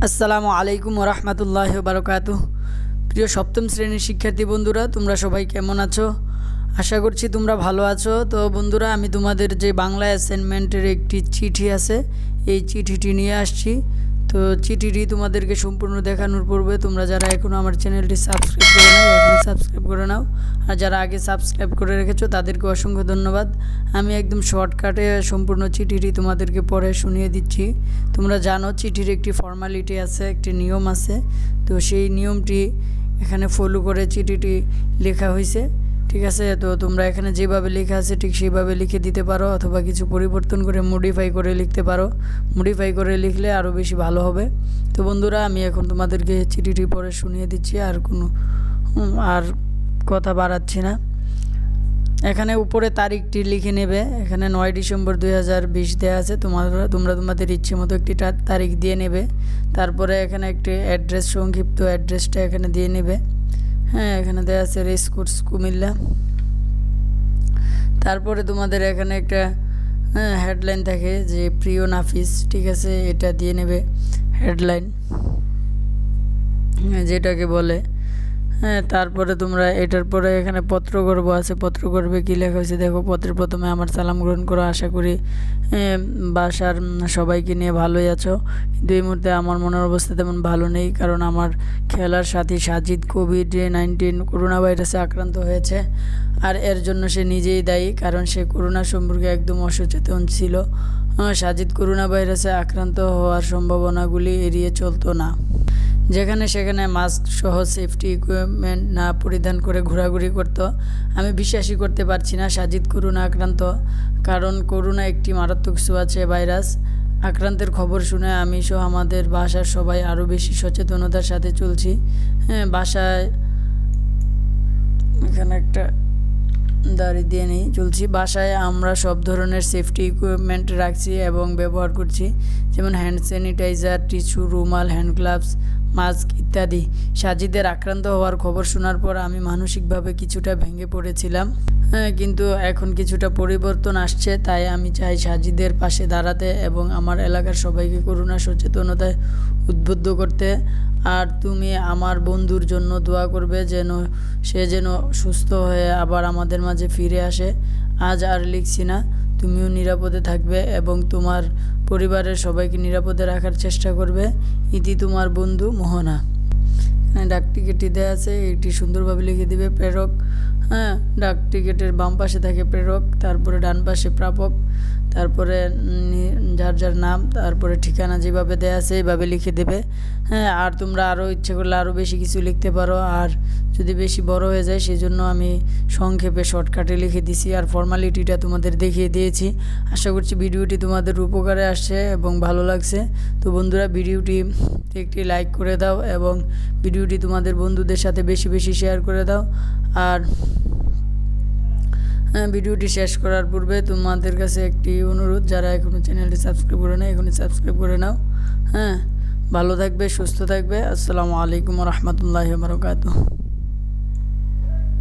আসসালামু আলাইকুম ওরহমতুল্লাহ বারকাতুহ। প্রিয় সপ্তম শ্রেণীর শিক্ষার্থী বন্ধুরা, তোমরা সবাই কেমন আছো? আশা করছি তোমরা ভালো আছো। তো বন্ধুরা, আমি তোমাদের যে বাংলা অ্যাসাইনমেন্টের একটি চিঠি আছে, এই চিঠিটি নিয়ে আসছি। তো চিঠিটি তোমাদেরকে সম্পূর্ণ দেখানোর পূর্বে তোমরা যারা এখনও আমার চ্যানেলটি সাবস্ক্রাইব করে নাও, এখন সাবস্ক্রাইব করে নাও। আর যারা আগে সাবস্ক্রাইব করে রেখেছো তাদেরকে অসংখ্য ধন্যবাদ। আমি একদম শর্টকাটে সম্পূর্ণ চিঠিটি তোমাদেরকে পড়ে শুনিয়ে দিচ্ছি। তোমরা জানো চিঠির একটি ফর্মালিটি আছে, একটি নিয়ম আছে। তো সেই নিয়মটি এখানে ফলো করে চিঠিটি লেখা হয়েছে, ঠিক আছে? তো তোমরা এখানে যেভাবে লেখা আছে ঠিক সেইভাবে লিখে দিতে পারো, অথবা কিছু পরিবর্তন করে মডিফাই করে লিখতে পারো। মডিফাই করে লিখলে আরও বেশি ভালো হবে। তো বন্ধুরা, আমি এখন তোমাদেরকে চিঠিটি পড়ে শুনিয়ে দিচ্ছি, আর কথা বাড়াচ্ছি না। এখানে উপরে তারিখটি লিখে নেবে। এখানে 9 ডিসেম্বর 2020 দেওয়া আছে। তোমরা তোমাদের ইচ্ছে মতো একটি তারিখ দিয়ে নেবে। তারপরে এখানে একটি অ্যাড্রেস, সংক্ষিপ্ত অ্যাড্রেসটা এখানে দিয়ে নেবে। হ্যাঁ, এখানে দেওয়া আছে রেসকোর্স কুমিল্লা। তারপরে তোমাদের এখানে একটা হেডলাইন থাকে যে প্রিয় নাফিস, ঠিক আছে? এটা দিয়ে নেবে হেডলাইন, যেটাকে বলে। হ্যাঁ, তারপরে তোমরা এটার পরে এখানে পত্রগর্ভ আছে। পত্রগর্ভে কী লেখা হয়েছে দেখো। পত্রের প্রথমে আমার সালাম গ্রহণ করো। আশা করি বাসার সবাইকে নিয়ে ভালোই আছো, কিন্তু এই মুহূর্তে আমার মনের অবস্থা তেমন ভালো নেই, কারণ আমার খেলার সাথী সাজিদ কোভিড-19 করোনা ভাইরাসে আক্রান্ত হয়েছে। আর এর জন্য সে নিজেই দায়ী, কারণ সে করোনা সম্পর্কে একদম অসচেতন ছিল। সাজিদ করোনা ভাইরাসে আক্রান্ত হওয়ার সম্ভাবনাগুলি এড়িয়ে চলতো না। যেখানে সেখানে মাস্ক সহ সেফটি ইকুইপমেন্ট না পরিধান করে ঘোরাঘুরি করতো। আমি বিশ্বাসই করতে পারছি না সাজিদ করোনা আক্রান্ত, কারণ করোনা একটি মারাত্মক ছোঁয়াচে ভাইরাস। আক্রান্তের খবর শুনে আমি সহ আমাদের বাসার সবাই আরও বেশি সচেতনতার সাথে চলছি। হ্যাঁ, বাসায় এখানে একটা দাড়ি দিয়ে নেই চলছি। বাসায় আমরা সব ধরনের সেফটি ইকুইপমেন্ট রাখছি এবং ব্যবহার করছি, যেমন হ্যান্ড স্যানিটাইজার, টিস্যু, রুমাল, হ্যান্ড গ্লাভস, মাস্ক ইত্যাদি। সাজিদের আক্রান্ত হওয়ার খবর শোনার পর আমি মানসিকভাবে কিছুটা ভেঙে পড়েছিলাম। হ্যাঁ, কিন্তু এখন কিছুটা পরিবর্তন আসছে। তাই আমি চাই সাজিদের পাশে দাঁড়াতে এবং আমার এলাকার সবাইকে করোনা সচেতনতায় উদ্বুদ্ধ করতে। আর তুমি আমার বন্ধুর জন্য দোয়া করবে, সে যেন সুস্থ হয়ে আবার আমাদের মাঝে ফিরে আসে। আজ আর লিখছি না। তুমিও নিরাপদে থাকবে এবং তোমার পরিবারের সবাইকে নিরাপদে রাখার চেষ্টা করবে। ইতি তোমার বন্ধু মোহনা। ডাক টিকিটটি দেওয়া আছে, এটি সুন্দরভাবে লিখে দিবে প্রেরক। হ্যাঁ, ডাক টিকিটের বাম পাশে থাকে প্রেরক, তারপরে ডান পাশে প্রাপক, তারপরে যার যার নাম, তারপরে ঠিকানা যেভাবে দেওয়া আছে এইভাবে লিখে দেবে। হ্যাঁ, আর তোমরা আরও ইচ্ছে করলে আরও বেশি কিছু লিখতে পারো, আর যদি বেশি বড় হয়ে যায় সেই জন্য আমি সংক্ষেপে শর্টকাটে লিখে দিছি আর ফর্মালিটিটা তোমাদের দেখিয়ে দিয়েছি। আশা করছি ভিডিওটি তোমাদের উপকারে আসছে এবং ভালো লাগছে। তো বন্ধুরা, ভিডিওটি একটি লাইক করে দাও এবং ভিডিওটি তোমাদের বন্ধুদের সাথে বেশি বেশি শেয়ার করে দাও। আর ভিডিওটি শেষ করার পূর্বে তোমাদের কাছে একটি অনুরোধ, যারা এখনও চ্যানেলটি সাবস্ক্রাইব করে নাও এখনই সাবস্ক্রাইব করে নাও। হ্যাঁ, ভালো থাকবে, সুস্থ থাকবে। আসসালামু আলাইকুম রহমতুল্লাহি বারাকাতুহু।